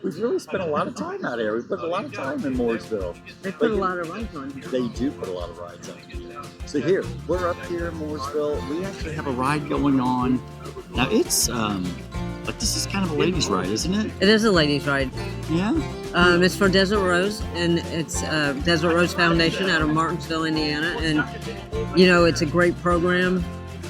we've really spent a lot of time out here. We put a lot of time in Mooresville. They put a lot of rides on here. They do put a lot of rides on. So here, we're up here in Mooresville. We actually have a ride going on. Now it's, but this is kind of a ladies' ride, isn't it? It is a ladies' ride. Yeah? It's for Desert Rose, and it's Desert Rose Foundation out of Martinsville, Indiana. And, you know, it's a great program.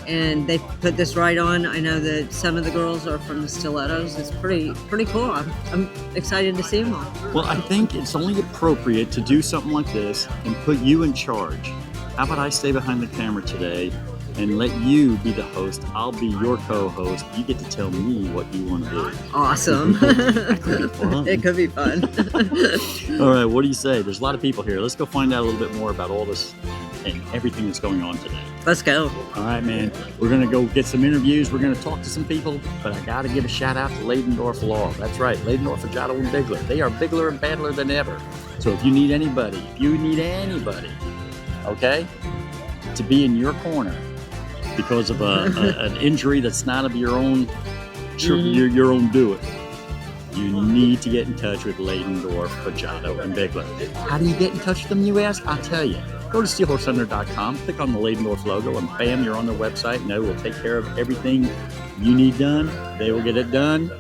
And they put this ride on. I know that some of the girls are from the Stilettos. It's pretty cool. I'm excited to see them all. Well, I think it's only appropriate to do something like this and put you in charge. How about I stay behind the camera today and let you be the host? I'll be your co-host. You get to tell me what you want to do. Awesome. That could be fun. It could be fun. All right, what do you say? There's a lot of people here. Let's go find out a little bit more about all this and everything that's going on today. Let's go. All right, man. We're going to go get some interviews. We're going to talk to some people, but I got to give a shout out to Ladendorf Law. That's right, Ladendorf, Fregiato, and Bigler. They are bigler and badler than ever. So if you need anybody, okay, to be in your corner because of an injury that's not of your own, your own doing, you need to get in touch with Ladendorf, Fregiato, and Bigler. How do you get in touch with them, you ask? I'll tell you. Go to steelhorsecenter.com, click on the Ladendorf logo, and bam, you're on their website, and they will take care of everything you need done. They will get it done.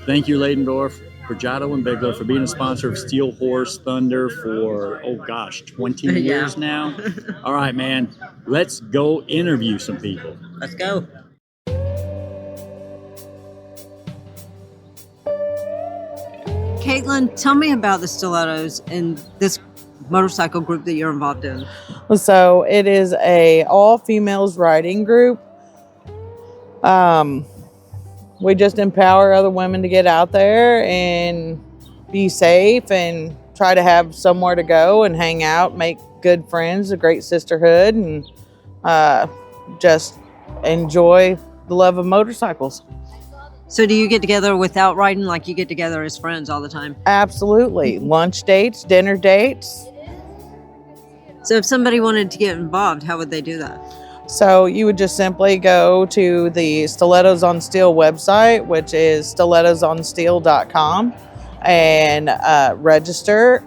Thank you, Ladendorf, Fregiato, and Bigler, for being a sponsor of Steel Horse Thunder for, 20 years now. All right, man, let's go interview some people. Let's go. Caitlin, tell me about the Stilettos and this motorcycle group that you're involved in. So it is a all females riding group. We just empower other women to get out there and be safe and try to have somewhere to go and hang out, make good friends, a great sisterhood, and just enjoy the love of motorcycles. So do you get together without riding, like you get together as friends all the time? Absolutely. Lunch dates, dinner dates. So if somebody wanted to get involved, how would they do that? So you would just simply go to the Stilettos on Steel website, which is stilettosonsteel.com, and register,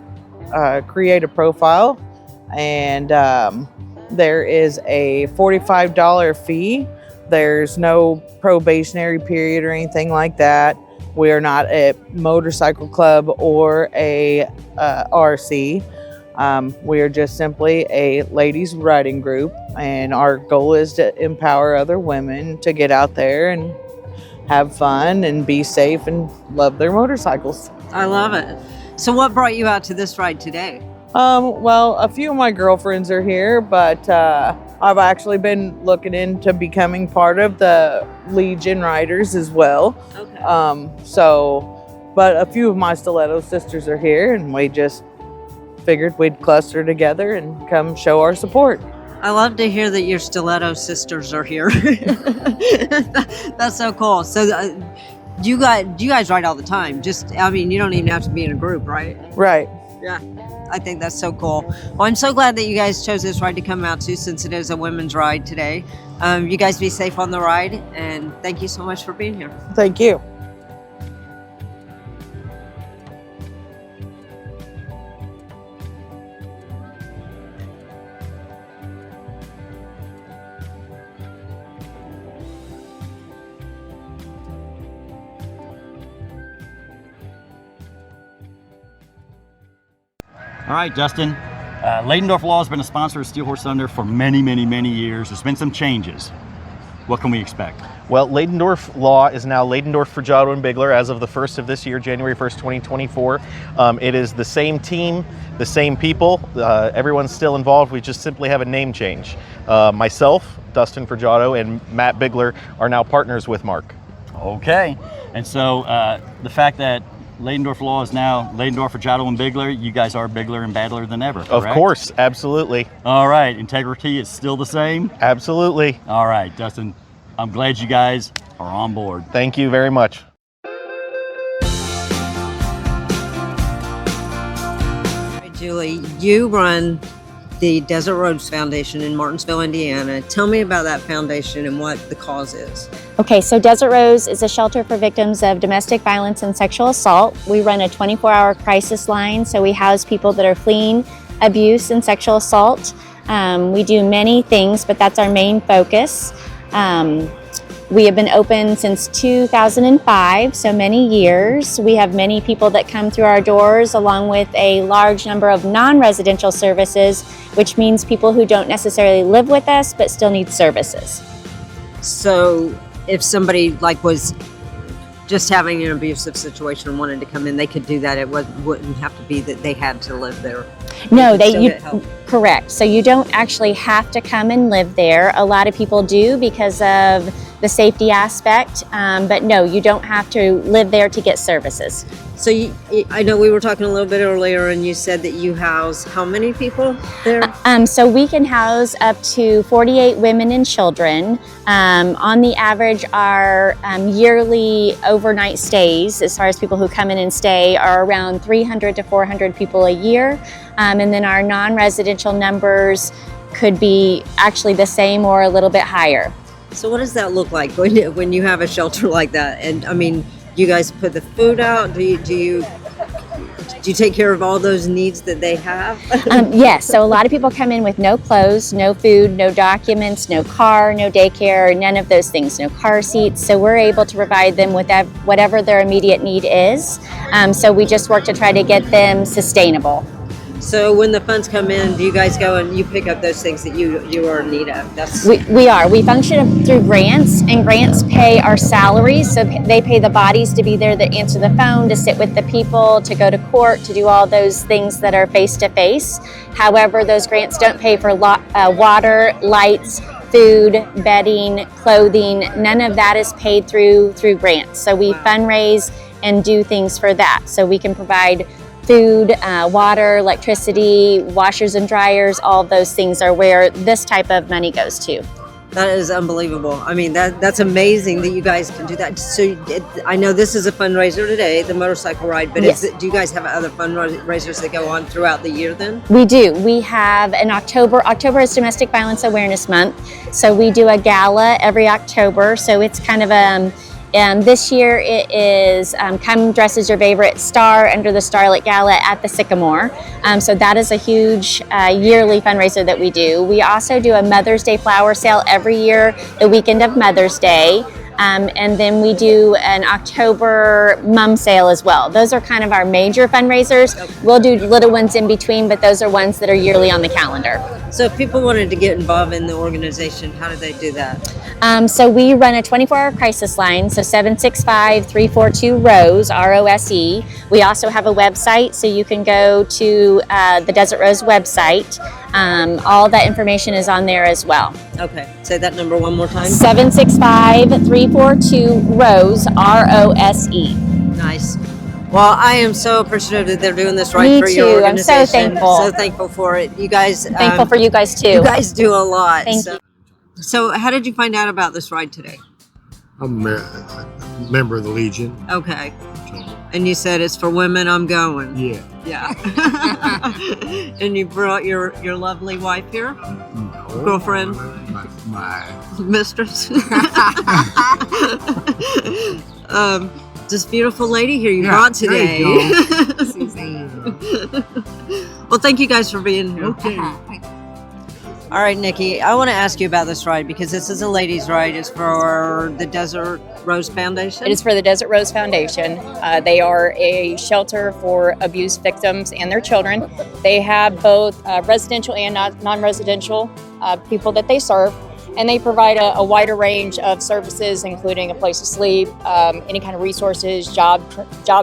create a profile, and there is a $45 fee. There's no probationary period or anything like that. We are not a motorcycle club or a RC. We are just simply a ladies riding group, and our goal is to empower other women to get out there and have fun and be safe and love their motorcycles. I love it. So what brought you out to this ride today? Well, a few of my girlfriends are here, but I've actually been looking into becoming part of the Legion Riders as well. Okay. But a few of my Stiletto sisters are here, and we just figured we'd cluster together and come show our support. I love to hear that your Stiletto sisters are here. That's so cool. So do you guys ride all the time? You don't even have to be in a group, right? Right. Yeah. I think that's so cool. Well, I'm so glad that you guys chose this ride to come out to, since it is a women's ride today. You guys be safe on the ride, and thank you so much for being here. Thank you. All right, Dustin. Ladendorf Law has been a sponsor of Steel Horse Thunder for many, many, many years. There's been some changes. What can we expect? Well, Ladendorf Law is now Ladendorf, Fregiato, and Bigler as of the 1st of this year, January 1st, 2024. It is the same team, the same people. Everyone's still involved. We just simply have a name change. Myself, Dustin Fregiato, and Matt Bigler are now partners with Mark. Okay. And so the fact that Ladendorf Law is now Ladendorf, Fregiato, and Bigler, you guys are bigler and badler than ever, correct? Of course, absolutely. All right, integrity is still the same? Absolutely. All right, Dustin, I'm glad you guys are on board. Thank you very much. Julie, you run the Desert Rose Foundation in Martinsville, Indiana. Tell me about that foundation and what the cause is. Okay, so Desert Rose is a shelter for victims of domestic violence and sexual assault. We run a 24-hour crisis line, so we house people that are fleeing abuse and sexual assault. We do many things, but that's our main focus. We have been open since 2005, so many years. We have many people that come through our doors, along with a large number of non-residential services, which means people who don't necessarily live with us but still need services. So if somebody like was just having an abusive situation and wanted to come in, they could do that. It wouldn't have to be that they had to live there. No, correct. So you don't actually have to come and live there. A lot of people do because of the safety aspect, but no, you don't have to live there to get services. So I know we were talking a little bit earlier, and you said that you house how many people there? So we can house up to 48 women and children. On the average, our yearly overnight stays, as far as people who come in and stay, are around 300 to 400 people a year. And then our non-residential numbers could be actually the same or a little bit higher. So what does that look like when you have a shelter like that? And I mean, you guys put the food out? Do you take care of all those needs that they have? Yes. So a lot of people come in with no clothes, no food, no documents, no car, no daycare, none of those things, no car seats. So we're able to provide them with whatever their immediate need is. So we just work to try to get them sustainable. So when the funds come in, do you guys go and you pick up those things that you are in need of? We are. We function through grants, and grants pay our salaries. So they pay the bodies to be there, that answer the phone, to sit with the people, to go to court, to do all those things that are face-to-face. However, those grants don't pay for water, lights, food, bedding, clothing. None of that is paid through grants. So we fundraise and do things for that. So we can provide food, water, electricity, washers and dryers. All of those things are where this type of money goes to. That is unbelievable. I mean, that's amazing that you guys can do that. So I know this is a fundraiser today, the motorcycle ride, but yes. Do you guys have other fundraisers that go on throughout the year then? We do. We have an October is Domestic Violence Awareness Month. So we do a gala every October. So it's kind of and this year it is come dress as your favorite star under the Starlit Gala at the Sycamore. So that is a huge yearly fundraiser that we do. We also do a Mother's Day flower sale every year, the weekend of Mother's Day. And then we do an October mum sale as well. Those are kind of our major fundraisers. We'll do little ones in between, but those are ones that are yearly on the calendar. So if people wanted to get involved in the organization, how do they do that? So we run a 24-hour crisis line, so 765-342-ROSE, R-O-S-E. We also have a website, so you can go to the Desert Rose website. All that information is on there as well. Okay, say that number one more time. 765-342-ROSE, R-O-S-E. Nice. Well, I am so appreciative that they're doing this right for your organization. I'm so thankful. So thankful for it. You guys. Thankful for you guys too. You guys do a lot. Thank you. So how did you find out about this ride today? I'm a member of the Legion. Okay. And you said it's for women, I'm going. Yeah. Yeah. And you brought your lovely wife here? No. Girlfriend? My mistress? This beautiful lady here you brought today. There you go. Suzanne. Well, thank you guys for being here. Okay. All right, Nikki, I want to ask you about this ride because this is a ladies' ride. It's for the Desert Rose Foundation. It is for the Desert Rose Foundation. They are a shelter for abuse victims and their children. They have both residential and non-residential people that they serve, and they provide a wider range of services, including a place to sleep, any kind of resources, job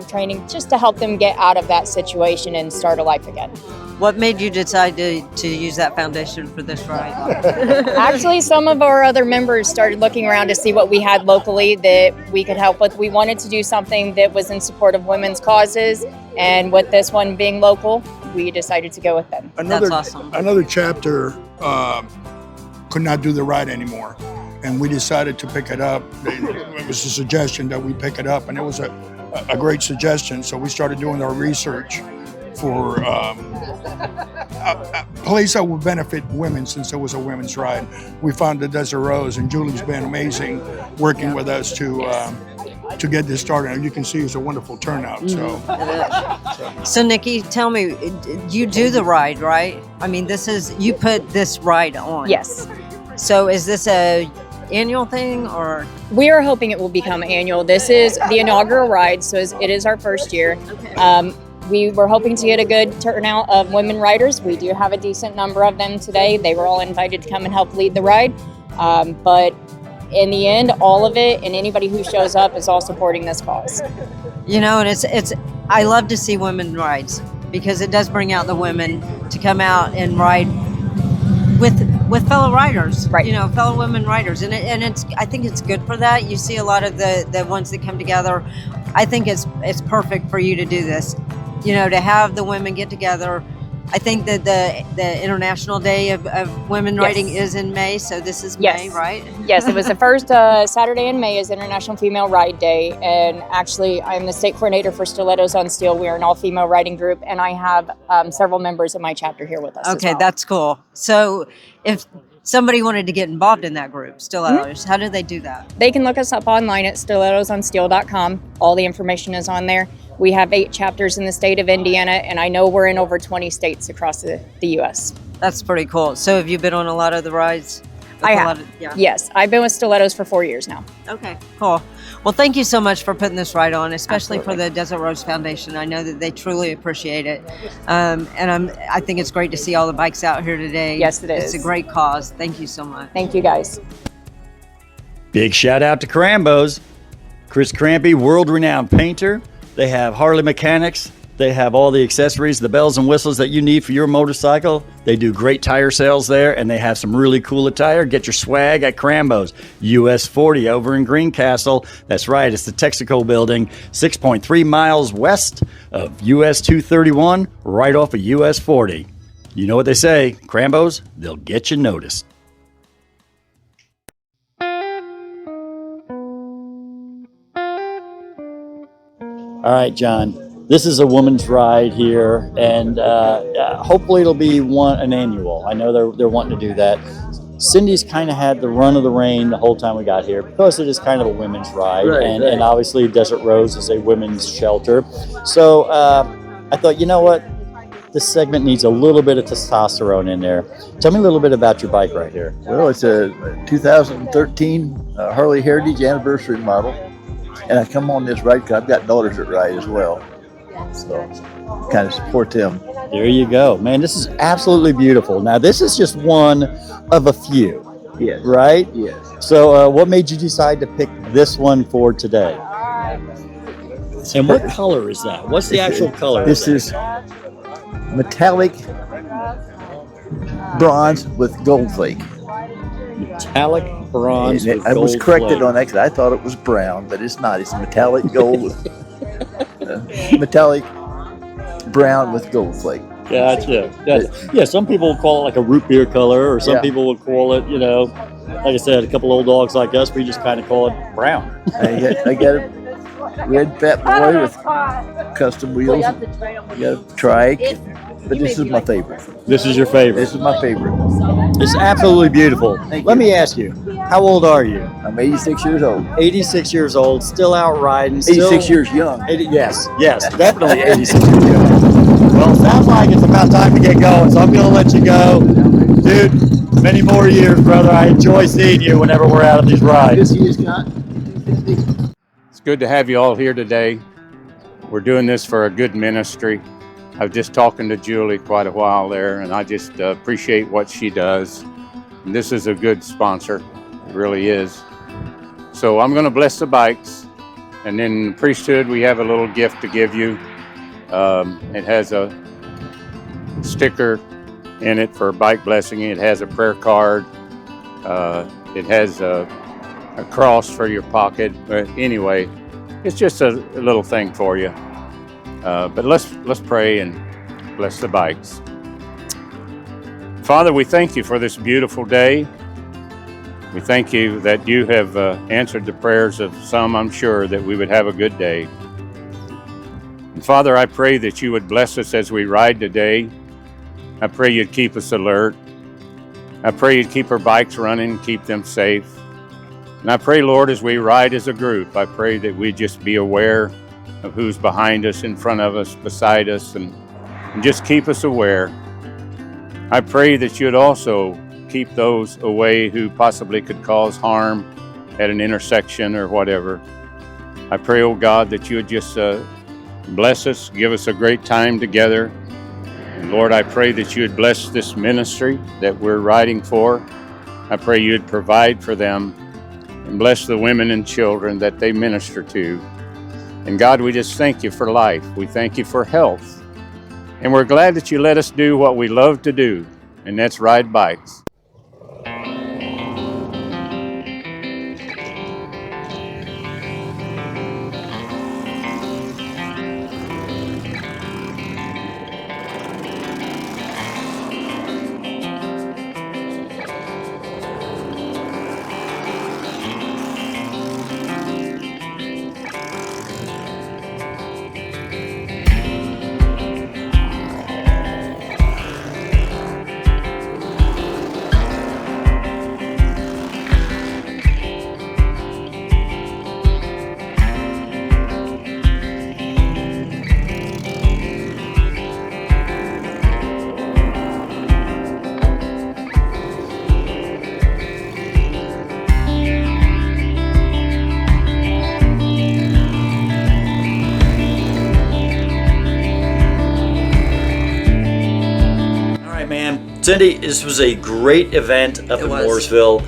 training, just to help them get out of that situation and start a life again. What made you decide to use that foundation for this ride? Actually, some of our other members started looking around to see what we had locally that we could help with. We wanted to do something that was in support of women's causes, and with this one being local, we decided to go with them. That's awesome. Another chapter could not do the ride anymore, and we decided to pick it up. It was a suggestion that we pick it up, and it was a great suggestion, so we started doing our research for place that would benefit women, since it was a women's ride. We found the Desert Rose, and Julie's been amazing working with us to get this started. And you can see it's a wonderful turnout. So Nikki, tell me, you do the ride, right? I mean, you put this ride on. Yes. So is this a annual thing, or? We are hoping it will become annual. This is the inaugural ride, so it is our first year. Okay. We were hoping to get a good turnout of women riders. We do have a decent number of them today. They were all invited to come and help lead the ride. But in the end, all of it and anybody who shows up is all supporting this cause. You know, and I love to see women rides, because it does bring out the women to come out and ride with fellow riders, right? You know, fellow women riders, and I think it's good for that. You see a lot of the ones that come together. I think it's perfect for you to do this. You know, to have the women get together. I think that the International Day of Women Riding is in May, so this is May, right? Yes, it was the first Saturday in May is International Female Ride Day, and actually I'm the state coordinator for Stilettos on Steel. We are an all-female riding group, and I have several members of my chapter here with us. Okay, as well. that's cool. So if somebody wanted to get involved in that group, Stilettos, how do they do that? They can look us up online at stilettosonsteel.com. All the information is on there. We have 8 chapters in the state of Indiana, and I know we're in over 20 states across the U.S. That's pretty cool. So have you been on a lot of the rides? I have. Yes, I've been with Stilettos for 4 years now. Okay, cool. Well, thank you so much for putting this ride on, especially Absolutely. for the Desert Rose Foundation. I know that they truly appreciate it. And I think it's great to see all the bikes out here today. Yes, it is. It's a great cause. Thank you so much. Thank you, guys. Big shout out to Krambo's. Chris Crampy, world-renowned painter. They have Harley mechanics. They have all the accessories, the bells and whistles that you need for your motorcycle. They do great tire sales there, and they have some really cool attire. Get your swag at Krambo's. US 40 over in Greencastle. That's right, it's the Texaco building, 6.3 miles west of US 231, right off of US 40. You know what they say, Krambo's, they'll get you noticed. All right, John, this is a woman's ride here, and hopefully it'll be an annual. I know they're wanting to do that. Cindy's kind of had the run of the reign the whole time we got here, because it is kind of a women's ride, Right. And obviously Desert Rose is a women's shelter. So I thought, you know what? This segment needs a little bit of testosterone in there. Tell me a little bit about your bike right here. Well, it's a 2013 Harley Heritage anniversary model. And I come on this ride because I've got daughters that ride as well. So kind of support them. There you go. Man, this is absolutely beautiful. Now, this is just one of a few, Yes. right? Yes. So what made you decide to pick this one for today? And what color is that? What's the actual color? This is metallic bronze with gold flake. Metallic bronze And with I was gold corrected flake. on that because I thought it was brown, but it's not. It's metallic gold with metallic brown with gold flake. Gotcha. Yeah, some people will call it like a root beer color, or some Yeah. people will call it, you know, like I said, a couple old dogs like us, we just kind of call it brown. I got a red fat boy with custom wheels. I got a trike, but this is my favorite. This is your favorite. This is my favorite. It's absolutely beautiful. Thank Let you. me ask you, how old are you? I'm 86 years old. 86 years old, still out riding. 86 years young. Yes, definitely 86 years young. Well, it sounds like it's about time to get going, so I'm going to let you go. Dude, many more years, brother. I enjoy seeing you whenever we're out on these rides. It's good to have you all here today. We're doing this for a good ministry. I was just talking to Julie quite a while there, and I just appreciate what she does. And this is a good sponsor, it really is. So I'm going to bless the bikes, and then in the priesthood we have a little gift to give you. It has a sticker in it for bike blessing. It has a prayer card. It has a cross for your pocket. But anyway, it's just a little thing for you. But let's pray and bless the bikes. Father, we thank you for this beautiful day. We thank you that you have answered the prayers of some, I'm sure, that we would have a good day. And Father, I pray that you would bless us as we ride today. I pray you'd keep us alert. I pray you'd keep our bikes running, keep them safe. And I pray, Lord, as we ride as a group, I pray that we just be aware of who's behind us, in front of us, beside us, and just keep us aware. I pray that you'd also keep those away who possibly could cause harm at an intersection or whatever. I pray, oh God, that you would just bless us, give us a great time together. And Lord, I pray that you would bless this ministry that we're riding for. I pray you'd provide for them and bless the women and children that they minister to. And God, we just thank you for life. We thank you for health. And we're glad that you let us do what we love to do, and that's ride bikes. Cindy, this was a great event up in Mooresville.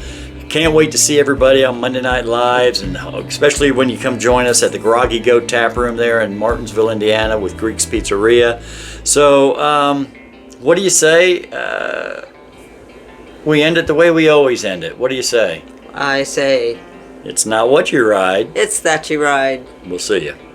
Can't wait to see everybody on Monday Night Lives, and especially when you come join us at the Groggy Goat Taproom there in Martinsville, Indiana with Greek's Pizzeria. So, what do you say? We end it the way we always end it. What do you say? I say, it's not what you ride. it's that you ride. We'll see you.